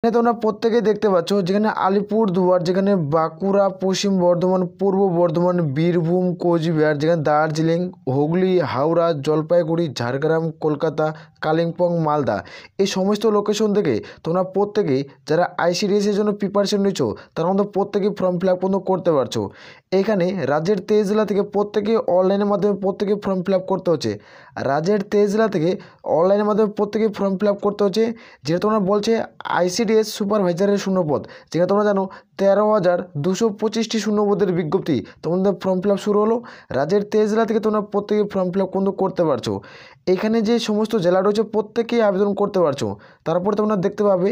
এখানে তোমরা প্রত্যেকেই দেখতে পাচ্ছ যেখানে আলিপুরদুয়ার, যেখানে বাঁকুড়া, পশ্চিম বর্ধমান, পূর্ব বর্ধমান, বীরভূম, কোচবিহার, যেখানে দার্জিলিং, হুগলি, হাওড়া, জলপাইগুড়ি, ঝাড়গ্রাম, কলকাতা, কালিম্পং, মালদা, এই সমস্ত লোকেশন থেকে তোমরা প্রত্যেকেই যারা আইসিডিএসের জন্য প্রিপারেশন নিচ্ছ তারা মধ্যে প্রত্যেকেই ফর্ম ফিল আপ করতে পারছো। এখানে রাজ্যের 23 জেলা থেকে প্রত্যেকে অনলাইনের মাধ্যমে প্রত্যেকে ফর্ম ফিল আপ করতে হচ্ছে। রাজ্যের 23 জেলা থেকে অনলাইনের মাধ্যমে প্রত্যেকে ফর্ম ফিল আপ করতে হচ্ছে, যেটা তোমরা বলছে আইসিডিএস সুপারভাইজারের শূন্যপদ, যেখানে তোমরা জানো 13,225টি শূন্যপদের বিজ্ঞপ্তি তোমাদের ফর্ম ফিল আপ শুরু হলো। রাজ্যের 23 জেলা থেকে তোমরা প্রত্যেকে ফর্ম ফিল আপ করতে পারছো। এখানে যে সমস্ত জেলা রয়েছে প্রত্যেকেই আবেদন করতে পারছো। তারপরে তোমরা দেখতে পাবে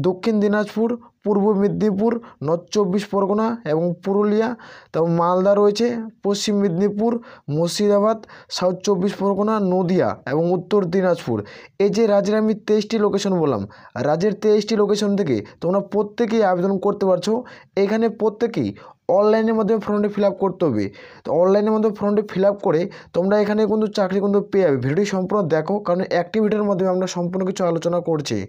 দক্ষিণ দিনাজপুর, পূর্ব মেদিনীপুর, নর্থ 24 পরগনা এবং পুরুলিয়া, তারপর মালদা রয়েছে, পশ্চিম মেদিনীপুর, মুর্শিদাবাদ, সাউথ 24 পরগনা, নদিয়া এবং উত্তর দিনাজপুর। এই যে রাজ্যের আমি 23টি লোকেশন বললাম, রাজ্যের 23টি লোকেশন থেকে তোমরা প্রত্যেকেই আবেদন করতে পারছো। এখানে প্রত্যেকেই অনলাইনের মাধ্যমে ফর্মটি ফিল আপ করতে হবে। তো অনলাইনের মাধ্যমে ফর্মটি ফিল আপ করে তোমরা এখানে কিন্তু চাকরি কিন্তু পেয়ে যাবে। ভিডিওটি সম্পূর্ণ দেখো, কারণ অ্যাক্টিভিটির মাধ্যমে আমরা সম্পূর্ণ কিছু আলোচনা করছি।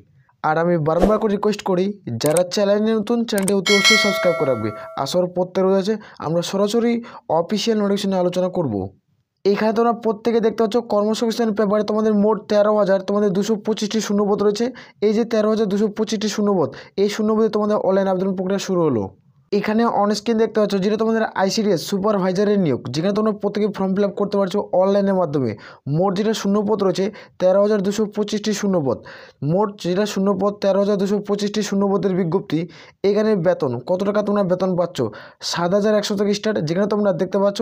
আর আমি বারবার করে রিকোয়েস্ট করি, যারা চ্যানেলে নতুন, চ্যানেলটি অতি অবশ্যই সাবস্ক্রাইব করে রাখবে। আসার প্রত্যেক রয়েছে আমরা সরাসরি অফিসিয়াল নোটিফিকেশনে আলোচনা করব। এইখানে তোমরা প্রত্যেকে দেখতে পাচ্ছ কর্মসংস্থান পেপারে তোমাদের মোট 13,225টি শূন্যপদ রয়েছে। এই যে 13,225টি শূন্যপদ, এই শূন্যপদে তোমাদের অনলাইন আবেদন প্রক্রিয়া শুরু হলো। এখানে অনস্ক্রিন দেখতে পাচ্ছ যেটা তোমাদের আইসিডিএস সুপারভাইজারের নিয়োগ, যেখানে তোমরা প্রত্যেকে ফর্ম ফিল আপ করতে পারছো অনলাইনের মাধ্যমে। মোট যেটা শূন্যপদ রয়েছে 13,225টি শূন্যপদ, মোট যেটা শূন্যপদ 13,225টি শূন্যপদের বিজ্ঞপ্তি। এখানে বেতন কত টাকা তোমরা বেতন পাচ্ছ, 7,100 থেকে স্টার্ট, যেখানে তোমরা দেখতে পাচ্ছ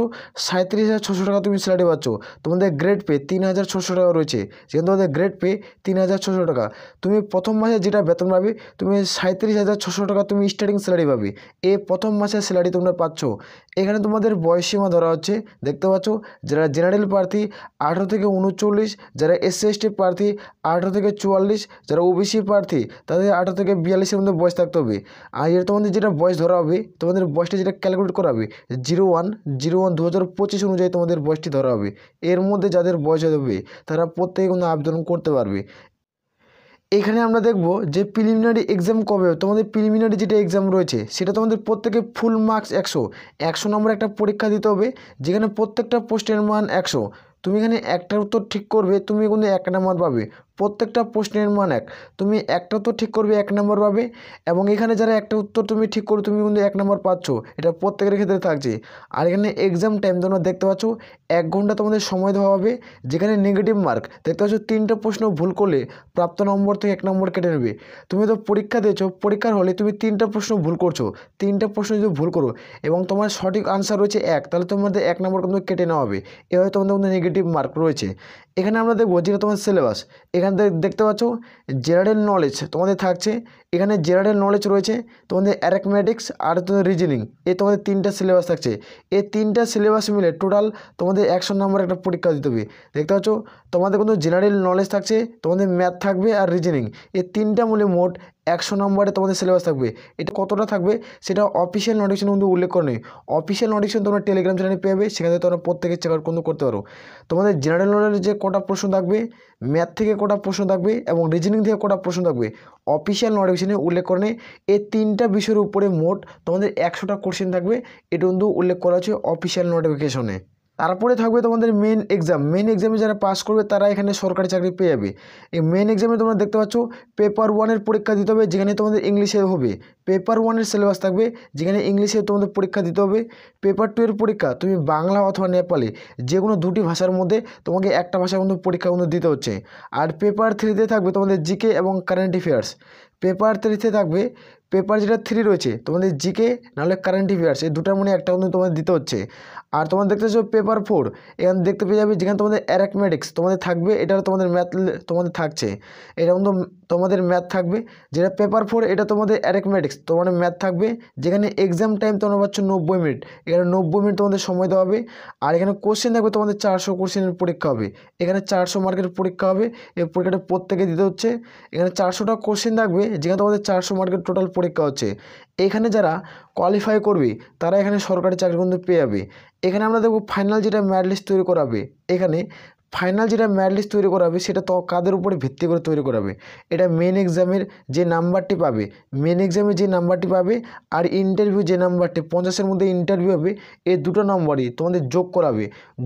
37,600 টাকা তুমি স্যালারি পাচ্ছ। তোমাদের গ্রেড পে 3,600 টাকা রয়েছে, যেখানে তোমাদের গ্রেড পে 3,600 টাকা। তুমি প্রথম মাসে যেটা বেতন পাবে তুমি 37,600 টাকা তুমি স্টার্টিং স্যালারি পাবে। প্রথম মাসের স্যালারি তোমরা পাচ্ছ। এখানে তোমাদের বয়সসীমা ধরা হচ্ছে, দেখতে পাচ্ছ যারা জেনারেল প্রার্থী 18 থেকে 39, যারা SC/ST প্রার্থী 18 থেকে 44, যারা ওবিসি প্রার্থী তাদের 18 থেকে 42-এর মধ্যে বয়স থাকতে হবে। আর এর তোমাদের যেটা বয়স ধরা হবে, তোমাদের বয়সটা যেটা ক্যালকুলেট করা হবে 01/01/2025 অনুযায়ী তোমাদের বয়সটি ধরা হবে। এর মধ্যে যাদের বয়স হবে তারা প্রত্যেকে কিন্তু আবেদন করতে পারবে। এখানে আমরা দেখব যে প্রিলিমিনারি এক্সাম কবে, তোমাদের প্রিলিমিনারি যেটা এক্সাম রয়েছে সেটা তোমাদের প্রত্যেকে ফুল মার্কস 100 নম্বর একটা পরীক্ষা দিতে হবে, যেখানে প্রত্যেকটা প্রশ্নের মান 100। তুমি এখানে একটা উত্তর ঠিক করবে তুমি কিন্তু 1 নম্বর পাবে। প্রত্যেকটা প্রশ্নের মান 1, তুমি একটা উত্তর ঠিক করবে 1 নম্বর পাবে। এবং এখানে যারা একটা উত্তর তুমি ঠিক করো তুমি কিন্তু 1 নম্বর পাচ্ছ, এটা প্রত্যেকের ক্ষেত্রে থাকছে। আর এখানে এক্সাম টাইম তোমরা দেখতে পাচ্ছ 1 ঘন্টা তোমাদের সময় দেওয়া হবে। যেখানে নেগেটিভ মার্ক দেখতে পাচ্ছ 3টে প্রশ্ন ভুল করলে প্রাপ্ত নম্বর থেকে 1 নম্বর কেটে নেবে। তুমি তো পরীক্ষা দিয়েছো, পরীক্ষার হলে তুমি 3টা প্রশ্ন ভুল করছো, 3টা প্রশ্ন যদি ভুল করো এবং তোমার সঠিক আনসার রয়েছে 1, তাহলে তোমাদের 1 নম্বর কিন্তু কেটে নেওয়া হবে। এভাবে তোমাদের মধ্যে নেগেটিভ মার্ক রয়েছে। এখানে আমরা দেখবো যেটা তোমার সিলেবাস, এখান থেকে দেখতে পাচ্ছ জেনারেল নলেজ তোমাদের থাকছে। এখানে জেনারেল নলেজ রয়েছে, তোমাদের অ্যারিথমেটিক্স আর তোমাদের রিজনিং, এই তোমাদের 3টা সিলেবাস থাকছে। এই 3টা সিলেবাস মিলে টোটাল তোমাদের 100 নম্বর একটা পরীক্ষা দিতে হবে। দেখতে পাচ্ছ তোমাদের কিন্তু জেনারেল নলেজ থাকছে, তোমাদের ম্যাথ থাকবে আর রিজনিং, এই 3টা মিলে মোট 100 নম্বরে তোমাদের সিলেবাস থাকবে। এটা কতটা থাকবে সেটা অফিসিয়াল নোটিফিকেশন কিন্তু উল্লেখ করে নেই। অফিসিয়াল নোটিফিকেশন তোমরা টেলিগ্রাম চ্যানেলে পেয়ে যাবে, সেখানে তোমরা প্রত্যেকে চেক আউট কিন্তু করতে পারো। তোমাদের জেনারেল নলেজে যে কটা প্রশ্ন থাকবে, ম্যাথ থেকে কটা প্রশ্ন থাকবে এবং রিজনিং থেকে কটা প্রশ্ন থাকবে অফিসিয়াল নোটিফিকেশনে উল্লেখ করে নেই। এই 3টা বিষয়ের উপরে মোট তোমাদের 100টা কোশ্চেন থাকবে, এটা কিন্তু উল্লেখ করা আছে অফিসিয়াল নোটিফিকেশনে। তারপরে থাকবে তোমাদের মেন এক্সাম। মেন এক্সামে যারা পাস করবে তারা এখানে সরকারি চাকরি পেয়ে যাবে। এই মেন এক্সামে তোমরা দেখতে পাচ্ছ পেপার 1-এর পরীক্ষা দিতে হবে, যেখানে তোমাদের ইংলিশে হবে। পেপার 1-এর সিলেবাস থাকবে, যেখানে ইংলিশে তোমাদের পরীক্ষা দিতে হবে। পেপার 2-এর পরীক্ষা তুমি বাংলা অথবা নেপালি যে কোনো দুটি ভাষার মধ্যে তোমাকে একটা ভাষার মধ্যে পরীক্ষা কিন্তু দিতে হচ্ছে। আর পেপার 3-তে থাকবে তোমাদের জিকে এবং কারেন্ট অ্যাফেয়ার্স। পেপার 3-তে থাকবে, পেপার যেটা 3 রয়েছে তোমাদের জিকে নাহলে কারেন্ট অ্যাফেয়ার্স, এই দুটার মধ্যে একটা কিন্তু তোমাদের দিতে হচ্ছে। আর তোমরা দেখতে পাচ্ছ পেপার 4 এখানে দেখতে পেয়ে যাবে, যেখানে তোমাদের অ্যারিথমেটিক্স তোমাদের থাকবে, এটা তোমাদের ম্যাথ তোমাদের থাকছে, এটা কিন্তু তোমাদের ম্যাথ থাকবে। যেটা পেপার 4 এটা তোমাদের অ্যারিথমেটিক্স তোমাদের ম্যাথ থাকবে, যেখানে এক্সাম টাইম তোমরা পাচ্ছ 90 মিনিট। এখানে 90 মিনিট তোমাদের সময় দেওয়া হবে। আর এখানে কোশ্চেন থাকবে তোমাদের 400 কোশ্চেনের পরীক্ষা হবে। এখানে 400 মার্কের পরীক্ষা হবে, এই পরীক্ষাটা প্রত্যেকে দিতে হচ্ছে। এখানে 400টা কোশ্চেন থাকবে, যেখানে তোমাদের 400 মার্কের টোটাল পরীক্ষা হচ্ছে। এখানে যারা কোয়ালিফাই করবে তারা এখানে সরকারি চাকরি কিন্তু পেয়ে যাবে। এখানে আমরা দেখব ফাইনাল যেটা মেরিট লিস্ট তৈরি করাবে, এখানে ফাইনাল যেটা মেরিট লিস্ট তৈরি করা হবে সেটা তো কাদের উপরে ভিত্তি করে তৈরি করা হবে, এটা মেন এক্সামের যে নাম্বারটি পাবে, মেন এক্সামে যে নাম্বারটি পাবে আর ইন্টারভিউ যে নাম্বারটি 50-এর মধ্যে ইন্টারভিউ হবে, এই দুটো নাম্বারই তোমাদের যোগ করাবে।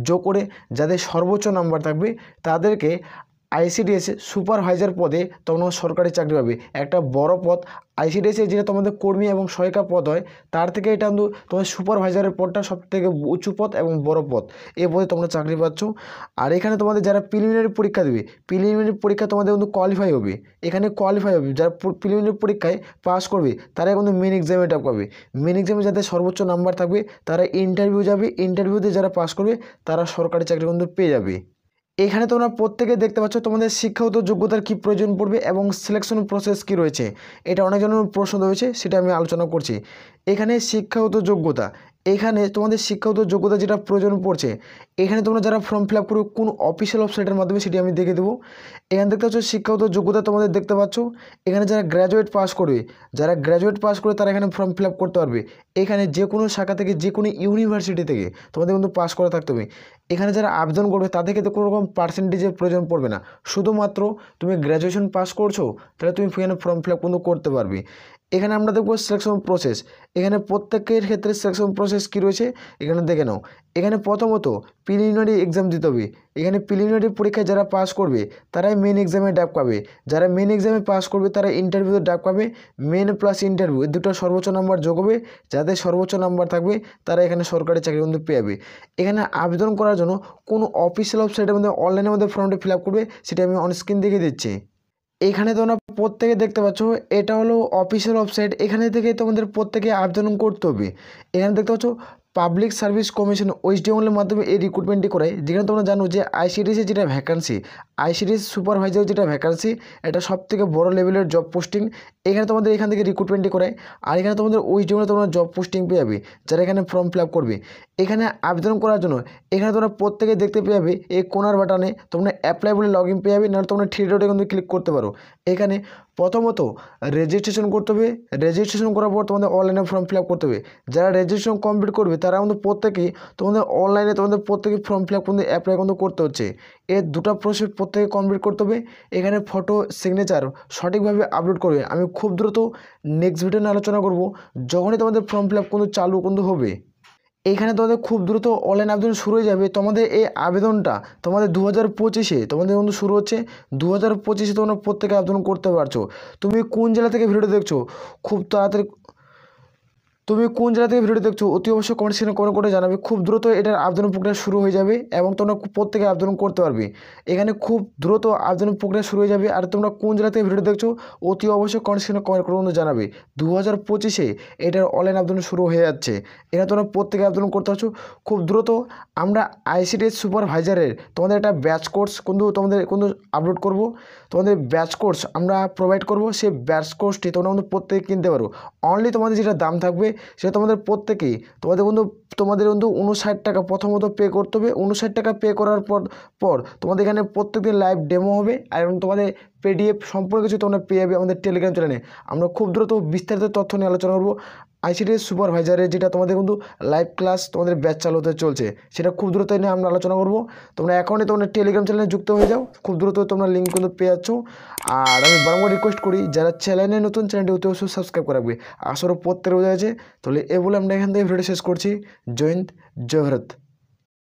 যোগ করে যাদের সর্বোচ্চ নাম্বার থাকবে তাদেরকে আইসিডিএস সুপারভাইজার পদে তোমরা সরকারি চাকরি পাবে। একটা বড় পদ আইসিডিএসে যেটা তোমাদের কর্মী এবং সহায়িকা পদ হয়, তার থেকে এটা কিন্তু তোমাদের সুপারভাইজারের পদটা সবথেকে উঁচু পদ এবং বড় পদ, এই পদে তোমরা চাকরি পাচ্ছ। আর এখানে তোমাদের যারা প্রিলিমিনারি পরীক্ষা দেবে, প্রিলিমিনারি পরীক্ষা তোমাদের কিন্তু কোয়ালিফাই হবে, এখানে কোয়ালিফাই হবে যারা প্রিলিমিনারি পরীক্ষায় পাস করবে তারা কিন্তু মেন এক্সামে এটা পাবে। মেন এক্সামে যাদের সর্বোচ্চ নাম্বার থাকবে তারা ইন্টারভিউ যাবে, ইন্টারভিউতে যারা পাস করবে তারা সরকারি চাকরি কিন্তু পেয়ে যাবে। এখানে তোমরা প্রত্যেকে দেখতে পাচ্ছ তোমাদের শিক্ষাগত যোগ্যতার কী প্রয়োজন পড়বে এবং সিলেকশন প্রসেস কী রয়েছে, এটা অনেকজনের প্রশ্ন রয়েছে, সেটা আমি আলোচনা করছি। এখানে শিক্ষাগত যোগ্যতা, এখানে তোমাদের শিক্ষাগত যোগ্যতা যেটা প্রয়োজন পড়ছে, এখানে তোমরা যারা ফর্ম ফিল আপ করবে কোন অফিসিয়াল ওয়েবসাইটের মাধ্যমে সেটি আমি দেখে দেবো। এখানে দেখতে পাচ্ছ শিক্ষাগত যোগ্যতা তোমাদের দেখতে পাচ্ছ, এখানে যারা গ্র্যাজুয়েট পাস করবে, যারা গ্র্যাজুয়েট পাস করে তারা এখানে ফর্ম ফিল আপ করতে পারবে। এখানে যে কোনো শাখা থেকে যে কোনো ইউনিভার্সিটি থেকে তোমাদের কিন্তু পাস করা থাকতে হবে। এখানে যারা আবেদন করবে তাদেরকে তো কোনো রকম পার্সেন্টেজের প্রয়োজন পড়বে না, শুধুমাত্র তুমি গ্র্যাজুয়েশন পাস করছো তাহলে তুমি এখানে ফর্ম ফিল আপ কিন্তু করতে পারবে। এখানে আমরা দেখবো সিলেকশন প্রসেস, এখানে প্রত্যেকের ক্ষেত্রে সিলেকশন প্রসেস কী রয়েছে এখানে দেখে নাও। এখানে প্রথমত প্রিলিমিনারি এক্সাম দিতে হবে, এখানে প্রিলিমিনারি পরীক্ষায় যারা পাস করবে তারাই মেন এক্সামে ডাক পাবে, যারা মেন এক্সামে পাস করবে তারা ইন্টারভিউতে ডাক পাবে। মেন প্লাস ইন্টারভিউ এই দুটো সর্বোচ্চ নাম্বার যোগ হবে, যাদের সর্বোচ্চ নাম্বার থাকবে তারা এখানে সরকারি চাকরি কিন্তু পেয়ে যাবে। এখানে আবেদন করার জন্য কোনো অফিসিয়াল ওয়েবসাইটের মধ্যে অনলাইনের মধ্যে ফর্মটি ফিল আপ করবে, সেটা আমি অনস্ক্রিন দেখিয়ে দিচ্ছি। এখানে তোমরা প্রত্যেকে দেখতে পাচ্ছ এটা হলো অফিসিয়াল ওয়েবসাইট, এখানে থেকে তোমাদের প্রত্যেকে আবেদন করতে হবে। এখানে দেখতে পাচ্ছ পাবলিক সার্ভিস কমিশন ওয়েস্ট বেঙ্গলের মাধ্যমে এই রিক্রুটমেন্টটি করায়, যেখানে তোমরা জানো যে আইসিডিএসের যেটা ভ্যাকান্সি, আইসিডিএস সুপারভাইজার যেটা ভ্যাকান্সি, এটা সবথেকে বড় লেভেলের জব পোস্টিং, এখানে তোমাদের এখান থেকে রিক্রুটমেন্টটি করায়। আর এখানে তোমাদের ওয়েস্ট বেঙ্গলে তোমরা জব পোস্টিং পেয়ে যাবে যারা এখানে ফর্ম ফিল আপ করবে। এখানে আবেদন করার জন্য এখানে তোমরা প্রত্যেকে দেখতে পেয়ে যাবে এই কোনার বাটনে তোমরা অ্যাপ্লাই বলে লগ ইন পেয়ে যাবে, নাহলে তোমরা থ্রি ডটে কিন্তু ক্লিক করতে পারো। এখানে প্রথমত রেজিস্ট্রেশন করতে হবে, রেজিস্ট্রেশন করার পর তোমাদের অনলাইনে ফর্ম ফিল আপ করতে হবে। যারা রেজিস্ট্রেশন কমপ্লিট করবে তারা কিন্তু প্রত্যেকেই তোমাদের অনলাইনে তোমাদের প্রত্যেকে ফর্ম ফিল আপ কিন্তু অ্যাপ্লাই কিন্তু করতে হচ্ছে। এর দুটো প্রসেস প্রত্যেকে কমপ্লিট করতে হবে। এখানে ফটো সিগনেচার সঠিকভাবে আপলোড করবে, আমি খুব দ্রুত নেক্সট ভিডিও নিয়ে আলোচনা করব যখনই তোমাদের ফর্ম ফিল আপ কিন্তু চালু কিন্তু হবে। এইখানে তোমাদের খুব দ্রুত অনলাইন আবেদন শুরু হয়ে যাবে। তোমাদের এই আবেদনটা তোমাদের 2025-এ তোমাদের কিন্তু শুরু হচ্ছে, 2025-এ তোমরা প্রত্যেকে আবেদন করতে পারছো। তুমি কোন জেলা থেকে ভিডিওটা দেখছো খুব তাড়াতাড়ি, তুমি কোন জেলা থেকে ভিডিওটি দেখছো অতি অবশ্যই কমেন্ট সেকশনে কমেন্ট করে জানাবে। খুব দ্রুত এটার আবেদন প্রক্রিয়া শুরু হয়ে যাবে এবং তোমরা প্রত্যেকে আবেদন করতে পারবে। এখানে খুব দ্রুত আবেদন প্রক্রিয়া শুরু হয়ে যাবে। আর তোমরা কোন জেলা থেকে ভিডিও দেখছো অতি অবশ্যই কমেন্ট সেকশনে কমেন্ট করে কিন্তু জানাবে। 2025-এ এটার অনলাইন আবেদন শুরু হয়ে যাচ্ছে, এখানে তোমরা প্রত্যেকে আবেদন করতে পারছো খুব দ্রুত। আমরা আইসিডিএস সুপারভাইজারের তোমাদের একটা ব্যাচ কোর্স কিন্তু তোমাদের কিন্তু আপলোড করব, তোমাদের ব্যাচ কোর্স আমরা প্রোভাইড করব। সেই ব্যাচ কোর্সটি তোমরা কিন্তু প্রত্যেকে কিনতে পারো। অনলি তোমাদের যেটা দাম থাকবে সেটা তোমাদের প্রত্যেকেই তোমাদের কিন্তু 59 টাকা প্রথমত পে করতে হবে। 59 টাকা পে করার পর তোমাদের এখানে প্রত্যেকদিন লাইভ ডেমো হবে এবং তোমাদের পিডিএফ সম্পূর্ণ কিছু তোমরা পেয়ে যাবে আমাদের টেলিগ্রাম চ্যানেলে। আমরা খুব দ্রুত বিস্তারিত তথ্য নিয়ে আলোচনা করবো। আইসিডিএস সুপারভাইজারের যেটা তোমাদের কিন্তু লাইভ ক্লাস তোমাদের ব্যাচ চালু হতে চলছে, সেটা খুব দ্রুত নিয়ে আমরা আলোচনা করবো। তোমরা এখনই তোমাদের টেলিগ্রাম চ্যানেলে যুক্ত হয়ে যাও, খুব দ্রুত তোমরা লিঙ্ক কিন্তু পেয়ে যাচ্ছ। আর আমি বারবার রিকোয়েস্ট করি যারা চ্যানেলে নতুন, চ্যানেলটি অতি অবশ্যই সাবস্ক্রাইব করে রাখবে। আসলে প্রত্যেক বোঝা আছে। তাহলে এ বলে আমরা এখান থেকে ভিডিওটি শেষ করছি। জয় হিন্দ, জয় ভারত।